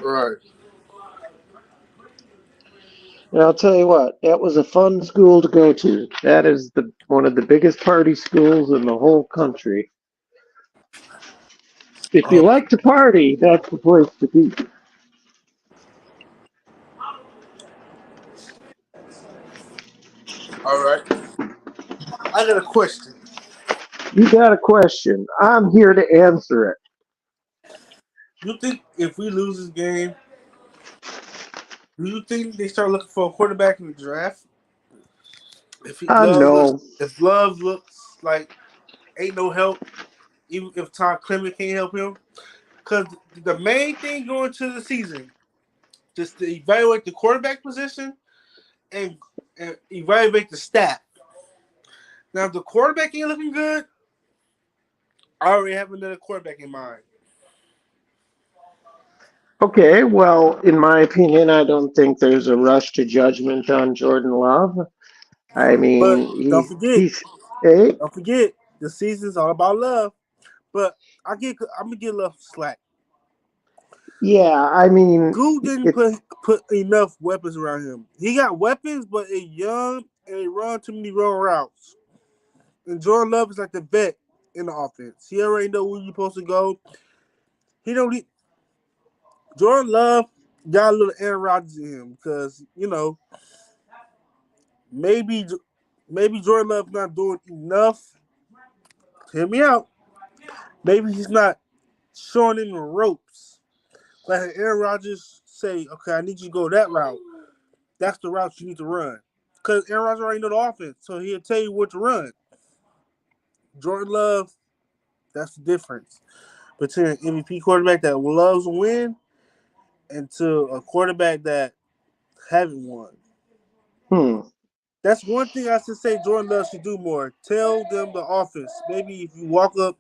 Right. And I'll tell you what, that was a fun school to go to. That is the one of the biggest party schools in the whole country. If you Um, like to party, that's the place to be. all right. I got a question. You got a question? I'm here to answer it. You think if we lose this game, do you think they start looking for a quarterback in the draft? No. If Love looks like ain't no help, even if Todd Clement can't help him, because the main thing going to the season just to evaluate the quarterback position and, and evaluate the staff. Now, if the quarterback ain't looking good, I already have another quarterback in mind. Okay, well, in my opinion, I don't think there's a rush to judgment on Jordan Love. I But mean, don't forget, he's hey, don't forget, the season's all about love. But I'm gonna get Love slack. yeah, I mean, Goo didn't it's put enough weapons around him. He got weapons, but they young and they run too many wrong routes. And Jordan Love is like the vet in the offense. He already know where you're supposed to go. He don't need Jordan Love got a little Aaron Rodgers in him because maybe maybe Jordan Love not doing enough. Hear me out. Maybe he's not showing him the ropes. Like Aaron Rodgers say, okay, I need you to go that route. That's the route you need to run. Because Aaron Rodgers already know the offense, so he'll tell you what to run. Jordan Love, that's the difference between an MVP quarterback that loves to win and to a quarterback that haven't won. hmm. That's one thing I should say Jordan Love should do more. Tell them the offense. Maybe if you walk up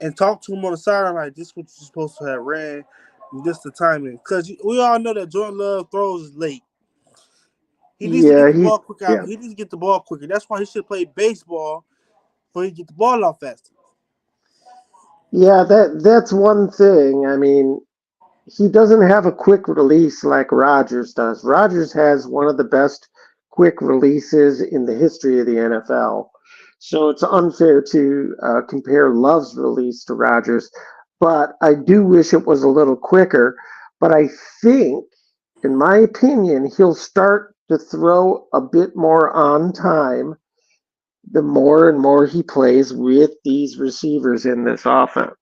and talk to him on the sideline, like, this is what you're supposed to have ran, and this the timing. Because we all know that Jordan Love throws late. He needs to get Yeah, the he's ball quicker out. yeah. He needs to get the ball quicker. That's why he should play baseball so he get the ball out faster. Yeah, that's one thing. I mean, he doesn't have a quick release like Rodgers does. Rodgers has one of the best quick releases in the history of the NFL. So it's unfair to compare Love's release to Rodgers. But I do wish it was a little quicker. But I think, in my opinion, he'll start to throw a bit more on time the more and more he plays with these receivers in this offense.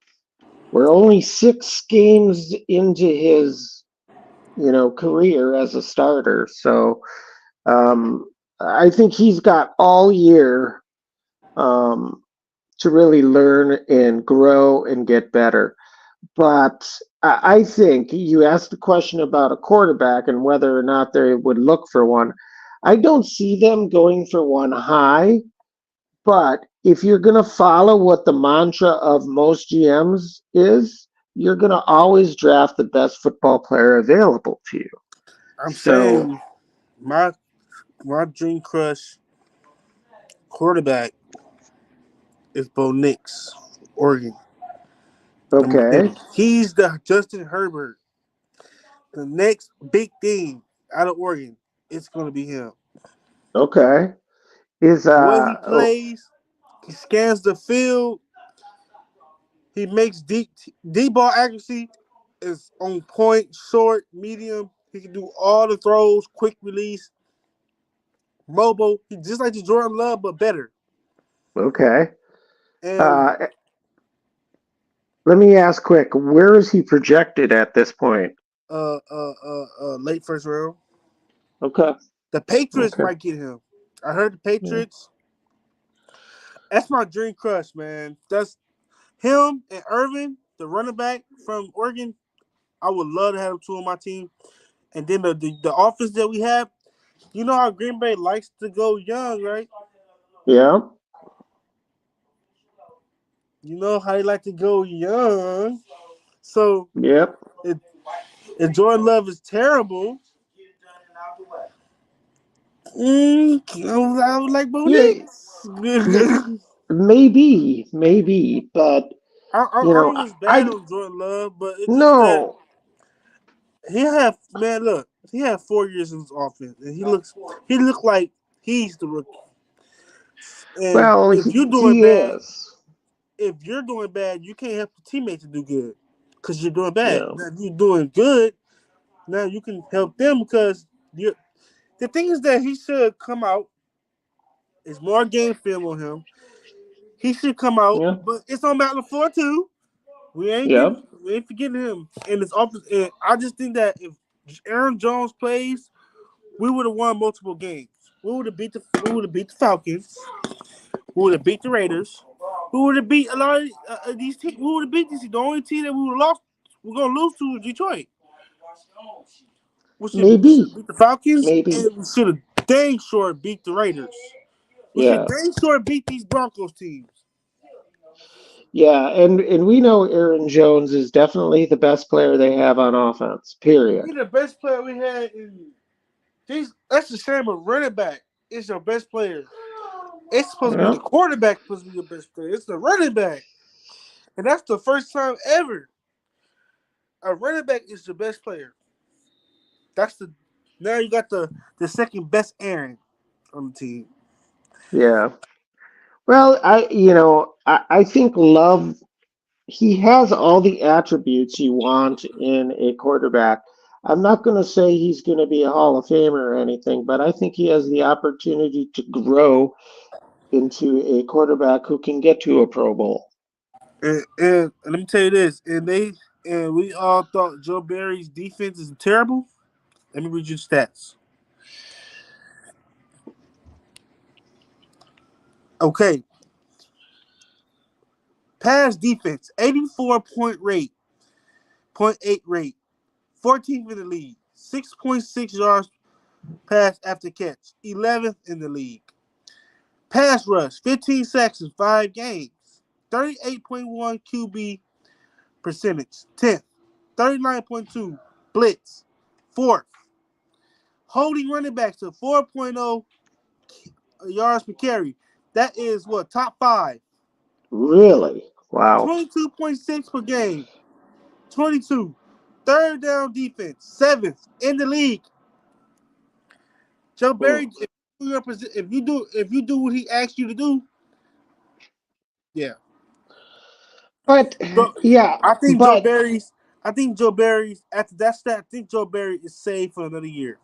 We're only 6 games into his, career as a starter. So I think he's got all year um, to really learn and grow and get better. But I think you asked a question about a quarterback and whether or not they would look for one. I don't see them going for one high, but if you're going to follow what the mantra of most GMs is, you're going to always draft the best football player available to you. I'm So, saying my dream crush quarterback is Bo Nix, Oregon. Number okay, 10. He's the Justin Herbert. The next big thing out of Oregon, it's going to be him. okay. Is The way he plays, he scans the field, he makes deep ball accuracy is on point, short, medium. He can do all the throws, quick release, mobile. He just like the Jordan Love, but better. okay. And Uh, Let me ask quick, where is he projected at this point? late first round. Okay, The Patriots okay. might get him. I heard the Yeah. Patriots. That's my dream crush, man. That's him and Irvin, the running back from Oregon. I would love to have two on my team. And then the offense that we have, you know how Green Bay likes to go young, right? Yeah. You know how they like to go young. So Yep. if, if Jordan Love is terrible, I would like Bo Yeah. Nix. y- maybe, but I you know, don't wish bad I on Jordan Love, but it's just that no. he had 4 years in his offense, and he looked like he's the rookie. And Well, he is. if you're doing bad, you can't help your teammates to do good because you're doing bad. Yeah. Now, if you're doing good, now you can help them because you. The thing is that he should come out. There's more game film on him. He should come out, Yeah. but it's on Matt LaFleur too. Yep. We ain't forgetting him in his office. And I just think that if Aaron Jones plays, we would have won multiple games. We would have beat the Falcons. We would have beat the Raiders. We would have beat a lot of these teams. We would have beat these. The only team that we would have lost, we're gonna lose to is Detroit. We should Maybe. beat the Falcons, Maybe. and we should have dang sure beat the Raiders. We should Yeah. dang sure beat these Broncos teams. Yeah, and we know Aaron Jones is definitely the best player they have on offense. Period. He's the best player we had in these. That's the shame of running back. It's your best player. It's supposed to be Yeah. the quarterback supposed to be your best player. It's the running back. And that's the first time ever a running back is the best player. That's the now you got the second best Aaron on the team. Yeah. Well, I think Love he has all the attributes you want in a quarterback. I'm not going to say he's going to be a Hall of Famer or anything, but I think he has the opportunity to grow into a quarterback who can get to a Pro Bowl. And let me tell you this, and we all thought Joe Barry's defense is terrible. Let me read you the stats. Okay. Pass defense, 84 point 8 rate, 14th in the league, 6.6 yards pass after catch, 11th in the league. Pass rush, 15 sacks in 5 games, 38.1 QB percentage, 10th, 39.2 blitz, 4th. Holding running backs to 4.0 yards per carry. That is what, top 5. Really? Wow. 22.6 per game, 22. Third down defense, 7th in the league. Joe Barry, if you do what he asked you to do, yeah. But So, yeah, I think Joe but Barry's. I think Joe Barry's after that stat. I think Joe Barry is saved for another year.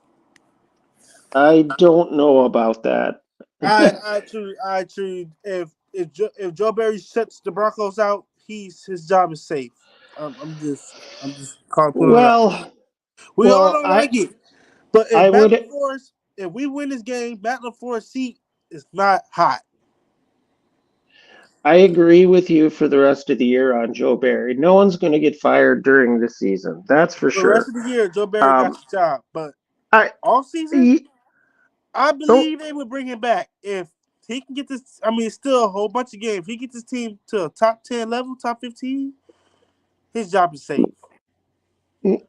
I don't know about that. I truly, if Joe Barry shuts the Broncos out, his job is safe. I'm just calling putting it out. Well, We all well, don't I like it, but I would If we win this game, Matt LaFleur's seat is not hot. I agree with you for the rest of the year on Joe Barry. No one's going to get fired during the season. That's for For the rest sure. of the year, Joe Barry got Um, the job, but I all season, y- I don't. believe they would bring him back if he can get this. I mean, it's still a whole bunch of games. If he gets this team to a top 10 level, top 15, his job is safe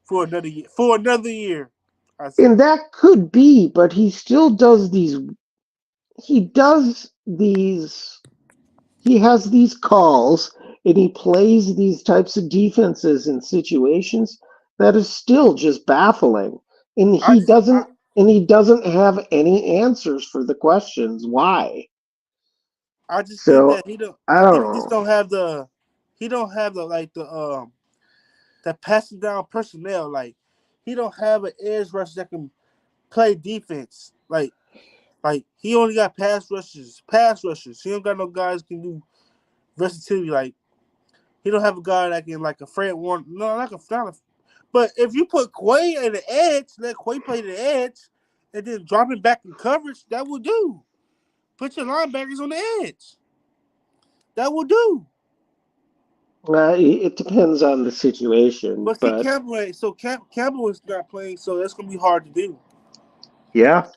for another year. For another year, I said. And that could be, but he still does these. He does these. He has these calls, and he plays these types of defenses in situations that is still just baffling. And I he just, I, doesn't. And he doesn't have any answers for the questions why. I just think So that he don't. I I don't think he just know. don't have the. He don't have the that passing down personnel. Like he don't have an edge rush that can play defense. Like he only got pass rushers. He don't got no guys can do versatility. Like he don't have a guy that can like a Fred Warner. No, not a. But if you put Quay at the edge, let Quay play the edge, and then drop him back in coverage, that will do. Put your linebackers on the edge. That will do. It depends on the situation, But see, but Campbell is not playing, so that's gonna be hard to do. yeah,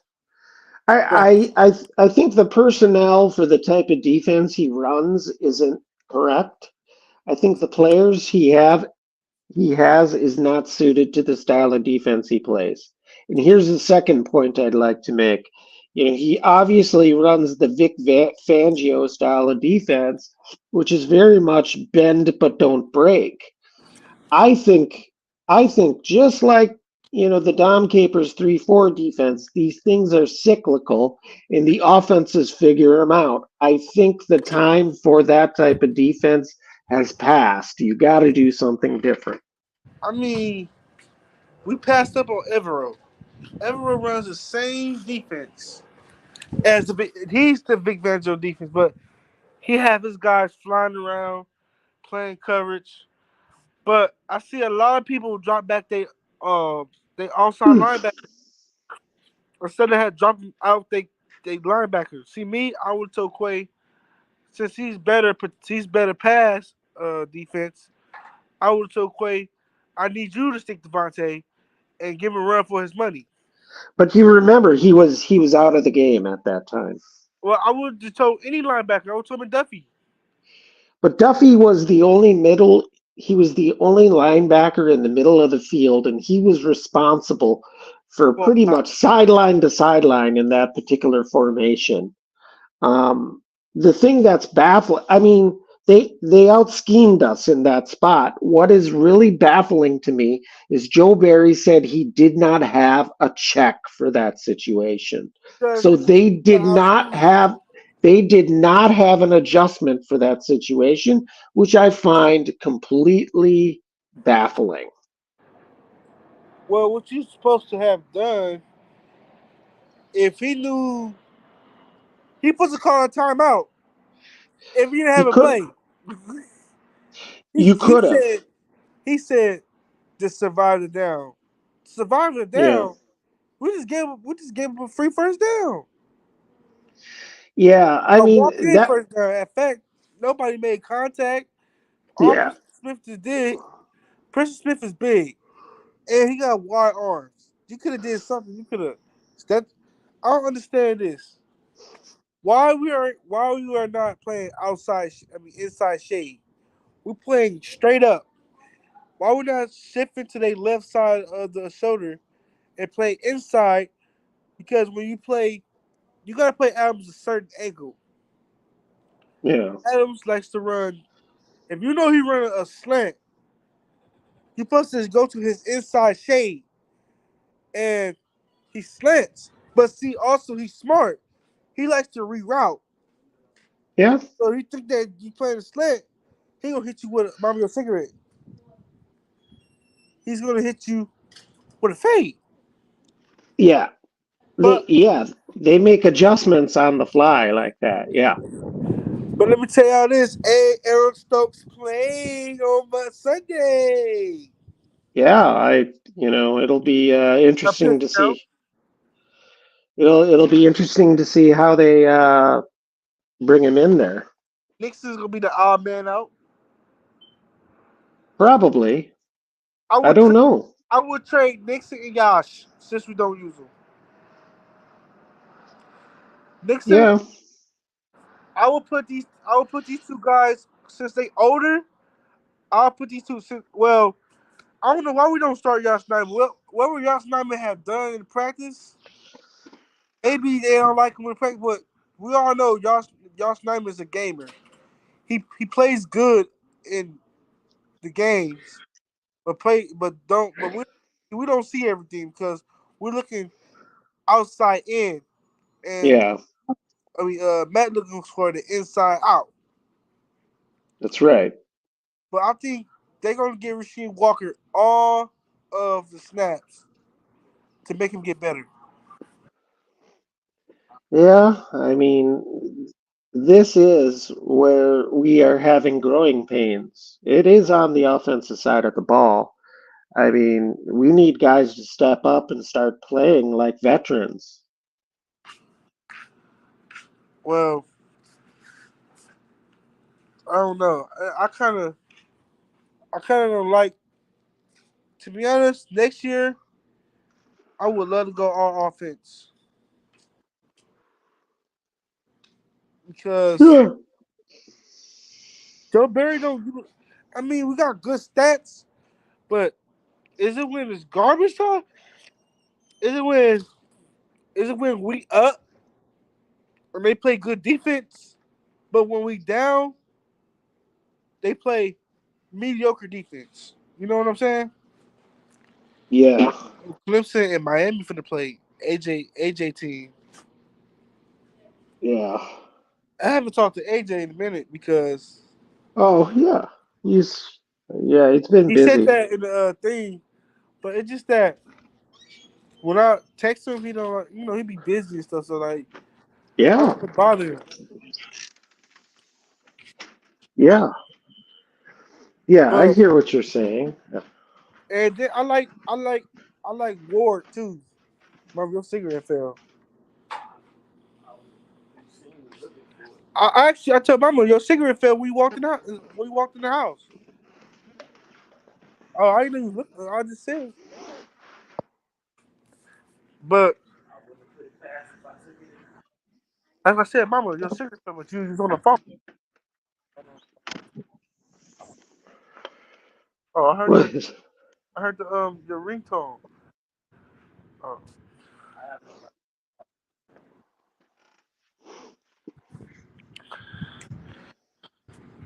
But I think the personnel for the type of defense he runs isn't correct. I think the players he has is not suited to the style of defense he plays. And here's the second point I'd like to make. He obviously runs the Fangio style of defense, which is very much bend but don't break. I think I think just like the Dom Capers 3-4 defense, these things are cyclical and the offenses figure them out. I think the time for that type of defense has passed. You got to do something different. I mean, we passed up on Evero. Evero runs the same defense as he's the Vic Fangio defense, but he have his guys flying around playing coverage. But I see a lot of people drop back they outside linebacker instead of had dropping out they linebackers. See me, I would tell Quay since he's better pass defense. I would tell Quay, I need you to stick to Devontae and give him a run for his money. But you remember he was out of the game at that time. Well, I would have told any linebacker. I would tell him Duffy. But Duffy was the only middle. He was the only linebacker in the middle of the field, and he was responsible for Well, pretty much sideline to sideline in that particular formation. Um, the thing that's baffling, I mean, they out schemed us in that spot. What is really baffling to me is Joe Barry said he did not have a check for that situation. because So outside. they did not have an adjustment for that situation, which I find completely baffling. Well, what you supposed to have done if he knew he supposed to call a timeout if he didn't You have a could play. he, you he could have. said he said to survive the down. Survive the Yeah. down. We just gave him a free first down. Yeah, I A walk mean in that first down. In fact, nobody made contact. All yeah. Preston Smith just did. Preston Smith is big, and he got wide arms. You could have did something. You could have. That I don't understand this. Why we are not playing outside? I mean inside shade. We're playing straight up. Why we not shifting to the left side of the shoulder and play inside? Because when you play, you gotta play Adams a certain angle. Yeah. Adams likes to run. If you know he running a slant, you supposed to go to his inside shade and he slants. But see, also he's smart. He likes to reroute. Yeah. So he think that you playing a slant, he gonna hit you with a Mario cigarette. He's gonna hit you with a fade. Yeah. They But yeah, they make adjustments on the fly like that. Yeah. let me tell y'all this: Aaron Stokes playing on Sunday. Yeah, it'll be Got interesting picked to out. see. It'll be interesting to see how they bring him in there. Nixon's gonna be the odd man out. Probably. I I would don't tra- know. I would trade Nixon and Yash since we don't use them. Nixon, Yeah. I would put these two guys since they older. I'll put these two. Well, I don't know why we don't start Yash Nyman. What would Yash Nyman have done in practice? Maybe they don't like him in practice, but we all know Yash Nyman is a gamer. He plays good in the games, but we don't see everything because we're looking outside in, and Yeah. Matt looking for the inside out. That's right. But I think they're gonna give Rasheed Walker all of the snaps to make him get better. Yeah. I mean, this is where we are having growing pains. It is on the offensive side of the ball. I mean, we need guys to step up and start playing like veterans. Well, I don't know. I kind of don't like. To be honest, next year I would love to go all offense because Yeah. Joe Barry don't. I mean, we got good stats, but is it when it's garbage time? Is it when is it when we up and they play good defense, but when we down they play mediocre defense? You know what I'm saying? Yeah. Clemson and Miami for the play. AJ team. Yeah. I haven't talked to AJ in a minute because Oh, yeah. He's yeah, it's been he said busy. that in the thing, but it's just that when I text him, he don't like, he be busy and stuff. So like, I don't Yeah. want to bother him. Yeah. Yeah, I But hear what you're saying. and then I like Ward too. My real cigarette fell. I told Mama your cigarette fell when you walked in the house. Oh, I didn't even look. I just said, but like I said, Mama, your cigarette fell, but you was on the phone. Oh, I heard the your ringtone. Oh,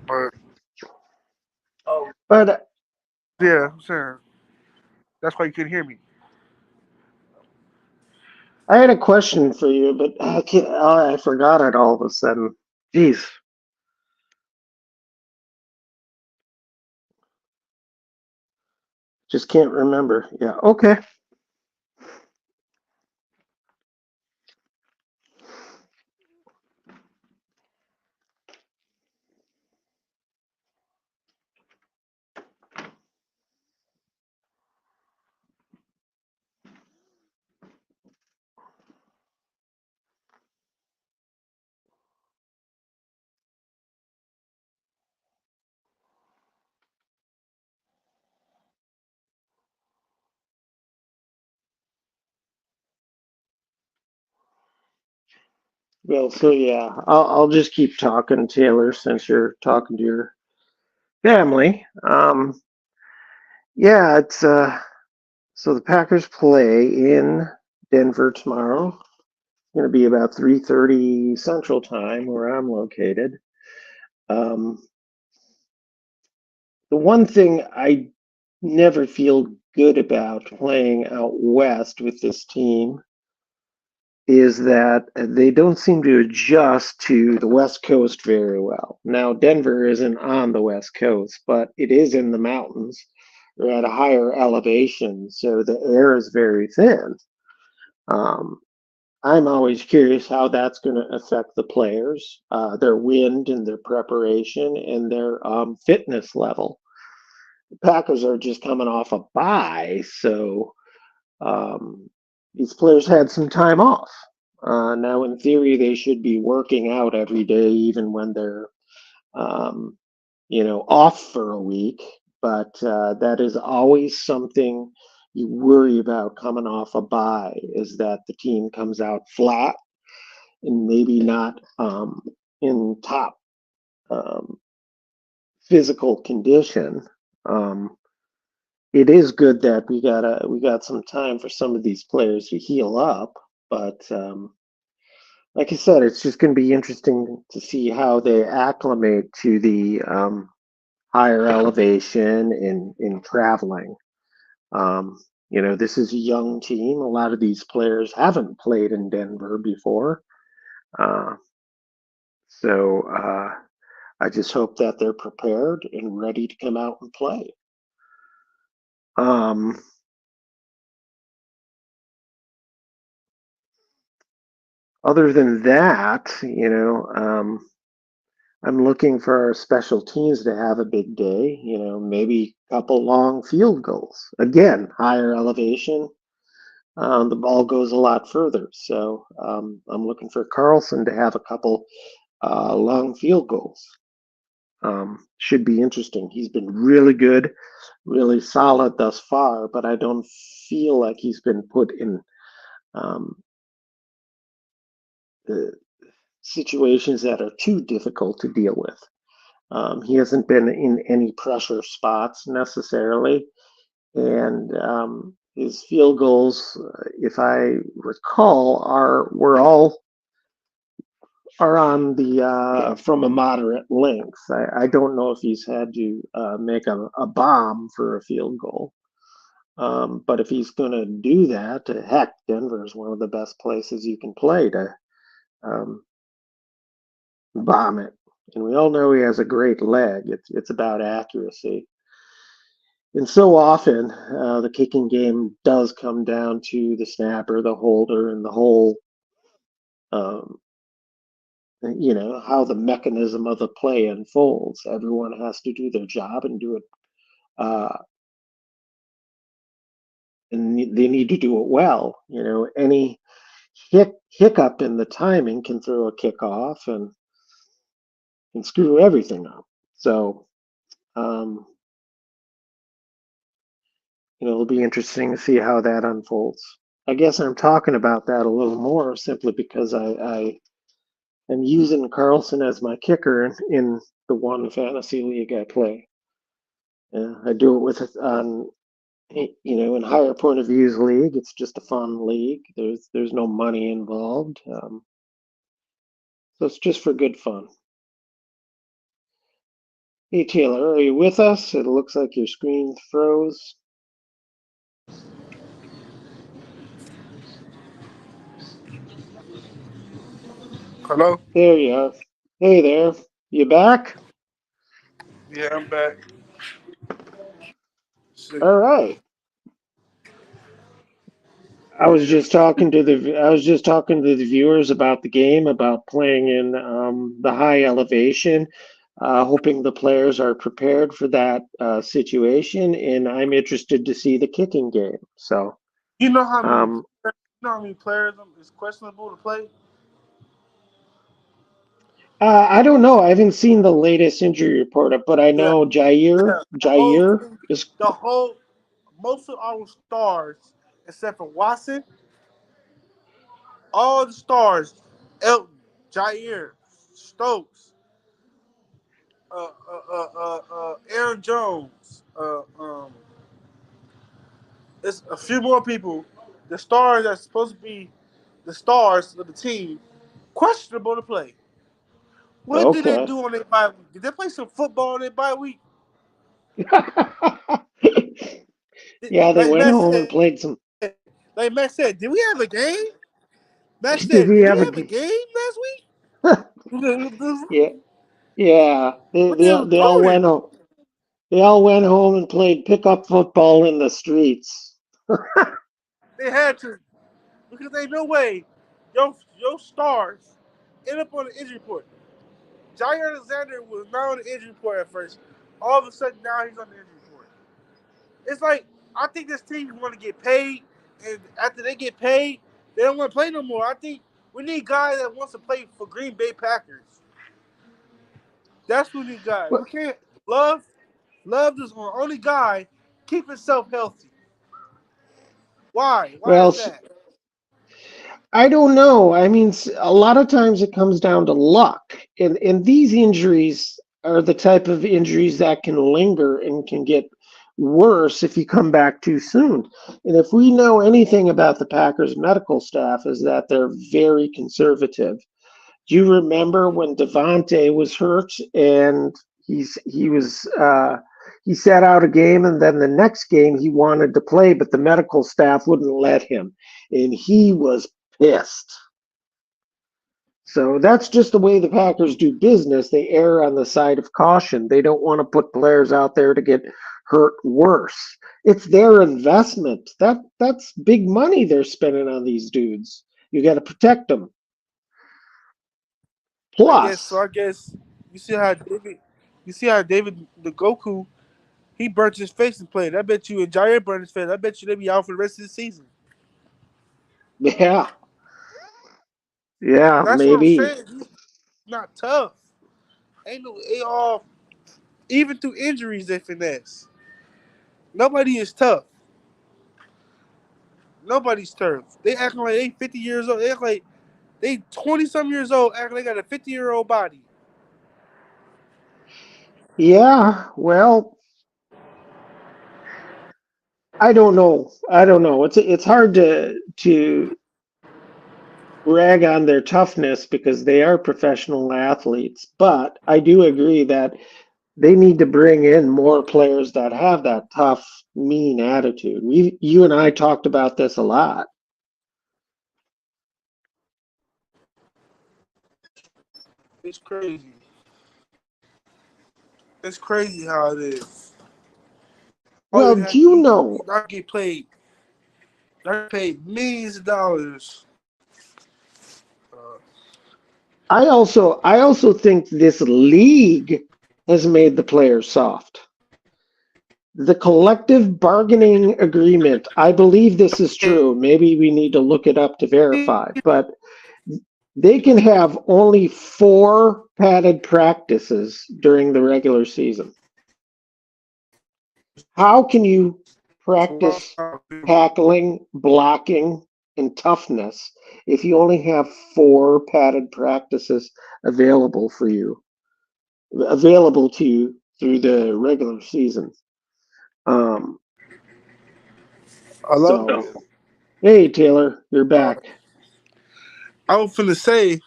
but But yeah, I'm saying that's why you couldn't hear me. I had a question for you, but I forgot it all of a sudden. Jeez, just can't remember. Yeah, okay. Well, so yeah, I'll just keep talking, Taylor, since you're talking to your family. Yeah, it's so the Packers play in Denver tomorrow. It's going to be about 3:30 Central Time where I'm located. Um, the one thing I never feel good about playing out west with this team is that they don't seem to adjust to the West Coast very well. Now, Denver isn't on the West Coast, but it is in the mountains or at a higher elevation, so the air is very thin. Um, I'm always curious how that's going to affect the players, their wind and their preparation and their fitness level. The Packers are just coming off a bye, so um, these players had some time off. Now, in theory, they should be working out every day, even when they're, um, off for a week. But that is always something you worry about coming off a bye, is that the team comes out flat and maybe not in top um, physical condition. Um, it is good that we got some time for some of these players to heal up, but like I said, it's just going to be interesting to see how they acclimate to the higher elevation in traveling. Um, this is a young team. A lot of these players haven't played in Denver before, uh, so I just hope that they're prepared and ready to come out and play. Um, Other than that, I'm looking for our special teams to have a big day, maybe a couple long field goals. Again, higher elevation, the ball goes a lot further. So I'm looking for Carlson to have a couple long field goals. Should be interesting. He's been really good, really solid thus far, but I don't feel like he's been put in um, uh, situations that are too difficult to deal with. He hasn't been in any pressure spots necessarily, and his field goals, if I recall, are on the from a moderate length. I don't know if he's had to make a bomb for a field goal. But if he's going to do that, heck, Denver is one of the best places you can play to um, bomb it. And we all know he has a great leg. It's about accuracy. And so often, the kicking game does come down to the snapper, the holder, and the whole, um, how the mechanism of the play unfolds. Everyone has to do their job and do it, uh, and they need to do it well. Any hiccup in the timing can throw a kick off and screw everything up. So, um, it'll be interesting to see how that unfolds. I guess I'm talking about that a little more simply because I am using Carlson as my kicker in the one fantasy league I play. I do it with in higher point of views league. It's just a fun league. There's no money involved, so it's just for good fun. Hey Taylor, are you with us? It looks like your screen froze. Hello? There you are. Hey there. You back? Yeah, I'm back. All right. Yeah. I was just talking to the viewers about the game, about playing in the high elevation, hoping the players are prepared for that situation, and I'm interested to see the kicking game. So, You know how many um, players is questionable to play? I don't know. I haven't seen the latest injury report, but I Yeah, know yeah. Jair is The whole, most of our stars, except for Watson, all the stars, Elton, Jair, Stokes, Aaron Jones, there's a few more people. The stars that's supposed to be the stars of the team, questionable to play. What did they okay. do on their bye week? Did they play some football on their bye week? Yeah, they Like went Matt home and said, played some. did we have a game? Matt Did said, we did we have a? have a game last week? Yeah, yeah. What they They all recorded? went home. They all went home and played pickup football in the streets. They had to because they no way your stars end up on the injury report. Jair Alexander was not on the injury report at first. All of a sudden now he's on the injury report. It's like I think this team want to get paid, and after they get paid, they don't want to play no more. I think we need guys that wants to play for Green Bay Packers. That's who we need guys. Well, We can't love is our only guy keep himself healthy. Why? Why well, is that? I don't know. I mean, a lot of times it comes down to luck, and these injuries are the type of injuries that can linger and can get worse if you come back too soon. And if we know anything about the Packers medical staff, is that they're very conservative. Do you remember when Devontae was hurt and he sat out a game, and then the next game he wanted to play, but the medical staff wouldn't let him, and he was pissed. So that's just the way the Packers do business. They err on the side of caution. They don't want to put players out there to get hurt worse. It's their investment. That's big money they're spending on these dudes. You got to protect them. I guess so. Plus, I guess you see how David, you see how David the Goku he burnt his face and played. I bet you and Jair burned his face. I bet you they be out for the rest of the season. yeah, yeah, That's what I'm maybe. saying. He's not tough. Ain't no they all even through injuries they finesse. Nobody is tough. Nobody's tough. They acting like they 50 years old. They act like they 20 some years old. Acting like they got a 50-year-old body. Yeah, well, I don't know. I don't know. It's hard to rag on their toughness because they are professional athletes, but I do agree that they need to bring in more players that have that tough, mean attitude. You and I talked about this a lot. It's crazy. It's crazy how it is. All Well, you have do you know? I get paid. I get paid millions of dollars. Uh, I also think this league has made the players soft. The collective bargaining agreement, I believe this is true. Maybe we need to look it up to verify, but they can have only 4 padded practices during the regular season. How can you practice tackling, blocking, and toughness if you only have 4 padded practices available for you, available to you through the regular season? Um, I love so, it. hey, Taylor, you're Uh, back. I was finna say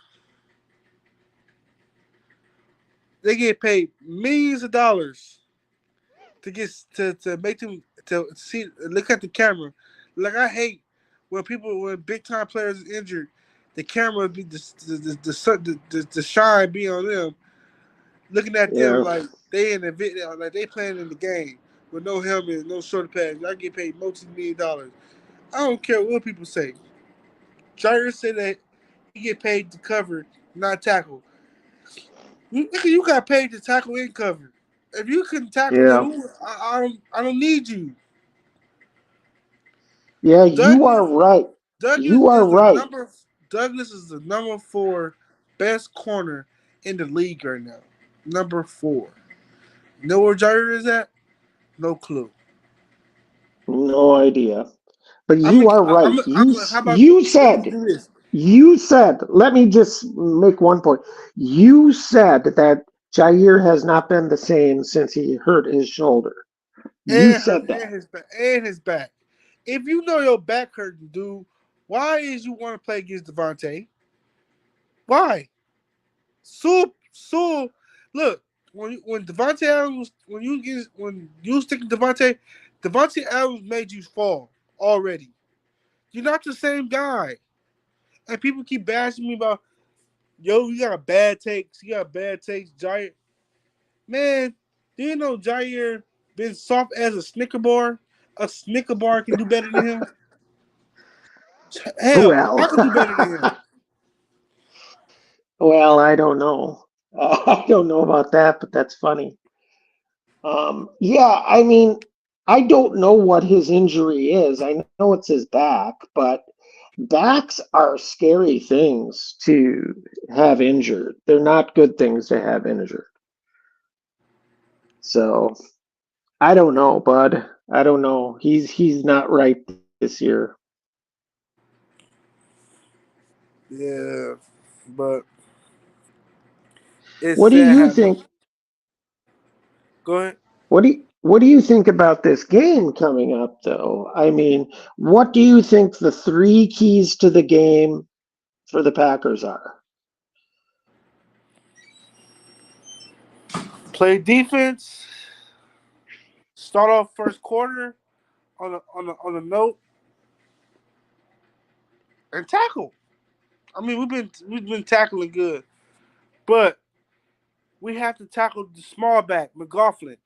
they get paid millions of dollars to get to make them to see look at the camera. Like I hate when big time players is injured, the camera be the shine be on them, looking at them Yeah, like they in the video, like they playing in the game with no helmet, no shoulder pads. I get paid multi-million dollars. I don't care what people say. Jair said that he get paid to cover, not tackle. You got paid to tackle and cover. If you couldn't tackle, then yeah, I don't need you. yeah. You are Douglas right. Douglas You are is the right. number Douglas is the number 4 best corner in the league right now. Number 4. You know where Jair is at? No clue. No idea. But I'm you gonna, are right. how about You let me said do this? you said. Let me just make one point. You said that Jair has not been the same since he hurt his shoulder. You said that. And his back. If you know your back hurting, dude, why is you want to play against Devontae? Why? So look, when Devontae Adams when you was sticking Devontae Adams made you fall already. You're not the same guy. And people keep bashing me about, yo, you got bad takes. You got bad takes, Jair. Man, do you know Jair been soft as a Snicker bar? A Snicker bar can do better than him. Hell, Well, I could do better than him. well, I don't know. I don't know about that, but that's funny. Yeah, I mean, I don't know what his injury is. I know it's his back, but backs are scary things to have injured. They're not good things to have injured. So I don't know, bud. I don't know. He's not right this year. Yeah, but it's What do sad you having. think? Go ahead. What do you think about this game coming up, though? I mean, what do you think the 3 keys to the game for the Packers are? Play defense. Start off first quarter on a note and tackle. I mean, we've been tackling good, but we have to tackle the small back McLaughlin.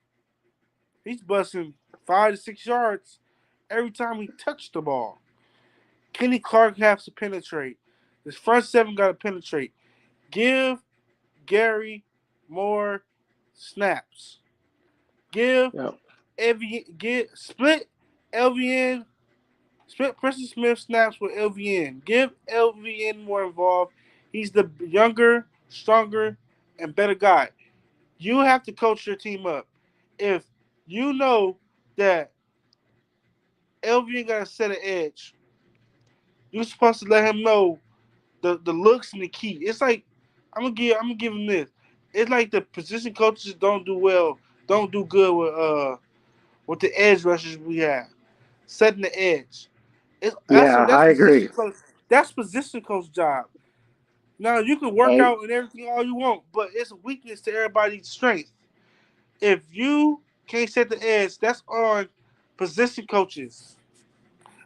He's busting 5 to 6 yards every time he touched the ball. Kenny Clark has to penetrate. This front seven got to penetrate. Give Gary more snaps. Give Yeah, Get split LVN. Split Preston Smith snaps with LVN. Give LVN more involved. He's the younger, stronger, and better guy. You have to coach your team up. If you know that LVN got to set an edge, you're supposed to let him know the looks and the key. It's like I'm gonna give him this. It's like the position coaches don't do good with the edge rushers we have. Setting the edge. yeah, I agree. That's position coach job. Now you can work I out and everything all you want, but it's a weakness to everybody's strength. If you can't set the edge, that's on position coaches.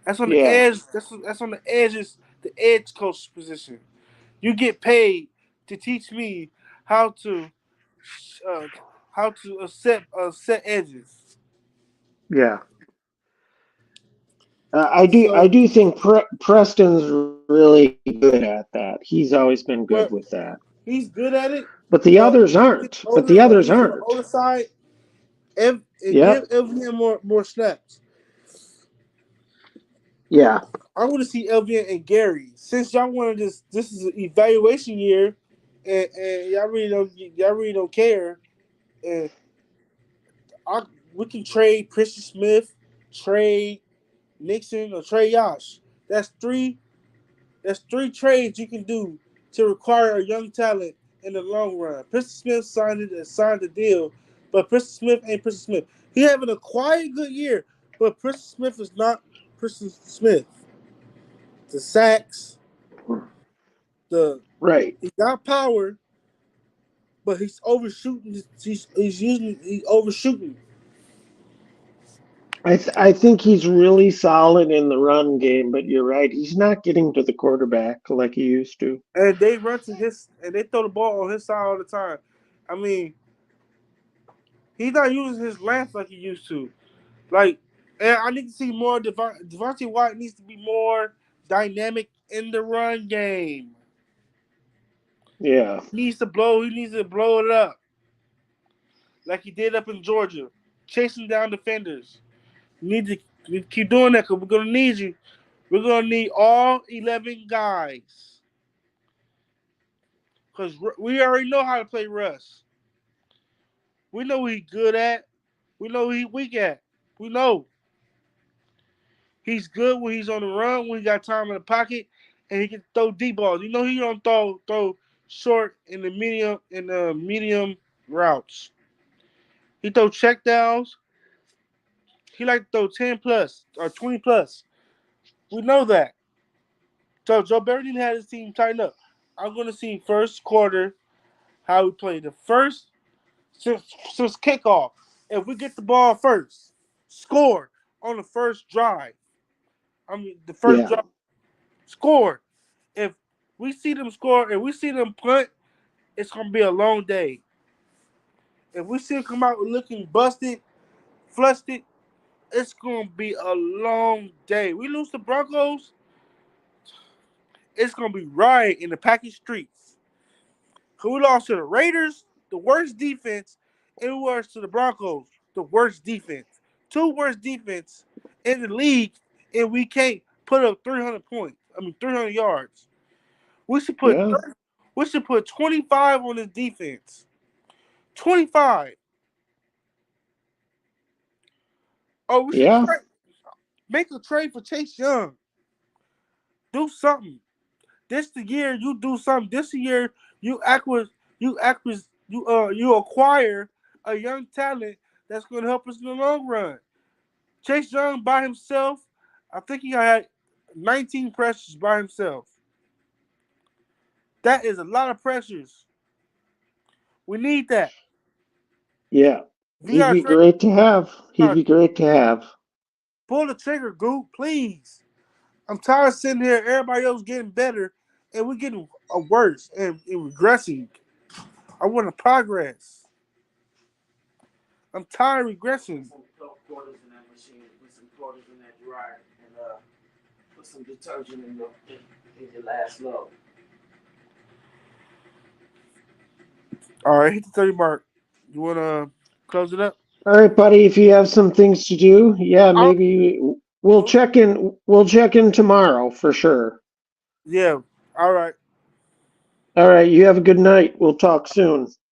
That's on the Yeah, edge. That's on the edges. The edge coach position. You get paid to teach me how to uh, set edges. yeah. I So, do think Preston's really good at that. He's always been good with but that. he's good at it. But the But others when he gets aren't. But the older, when others he's on the aren't. older side, and give Yep. LVN more snaps. Yeah. I want to see LVN and Gary. Since y'all wanted this is an evaluation year, and y'all really don't care. And I, we can trade Christian Smith, trade Nixon, or trade Yash. That's three. That's three trades you can do to require a young talent in the long run. Preston Smith signed the deal, but Preston Smith ain't Preston Smith. He having a quiet good year, but Preston Smith is not Preston Smith. The sacks, the Right. he got power, but he's overshooting. He's overshooting. I think he's really solid in the run game, but you're right. He's not getting to the quarterback like he used to. And they run to his and they throw the ball on his side all the time. I mean, he's not using his length like he used to. Like, and I need to see more. Devontae White needs to be more dynamic in the run game. Yeah. He needs to blow. He needs to blow it up like he did up in Georgia, chasing down defenders. You need to keep doing that because we're gonna need you. We're gonna need all 11 guys because we already know how to play Russ. We know what he's good at. We know what he's weak at. We know he's good when he's on the run, when he got time in the pocket, and he can throw deep balls. You know he don't throw short in the medium routes. He throw check downs. He like to throw 10 plus or 20 plus. We know that. So Joe Barry didn't have his team tighten up. I'm gonna see first quarter how we play the first since kickoff. If we get the ball first, score on the first drive. I mean the first Yeah. drive, score. If we see them score, if we see them punt, it's gonna be a long day. If we see them come out looking busted, flustered, it's gonna be a long day. We lose the Broncos, it's gonna be riot in the package streets. Cause we lost to the Raiders, the worst defense, and we lost to the Broncos, the worst defense. Two worst defense in the league, and we can't put up 300 points. I mean 300 yards. We should put Yeah. 30, we should put 25 on this defense. 25. Oh, we should Yeah. make a trade for Chase Young. Do something. This the year you do something. This the year you acquire a young talent that's gonna help us in the long run. Chase Young by himself, I think he had 19 pressures by himself. That is a lot of pressures. We need that. Yeah. We He'd gotta be trade. great to have. He'd Gotta be great to have. pull the trigger, Goop, please. I'm tired of sitting here, everybody else getting better, and we're getting worse and regressing. I want to progress. I'm tired of regressing. Some quarters in that machine, put some quarters in that dryer, and put some detergent in your last load. All right, hit the 30 mark. You want to close it up? All right, buddy. If you have some things to do, yeah, I'll, maybe we'll well, check in. We'll check in tomorrow for sure. yeah. All right. All right. You have a good night. We'll talk soon.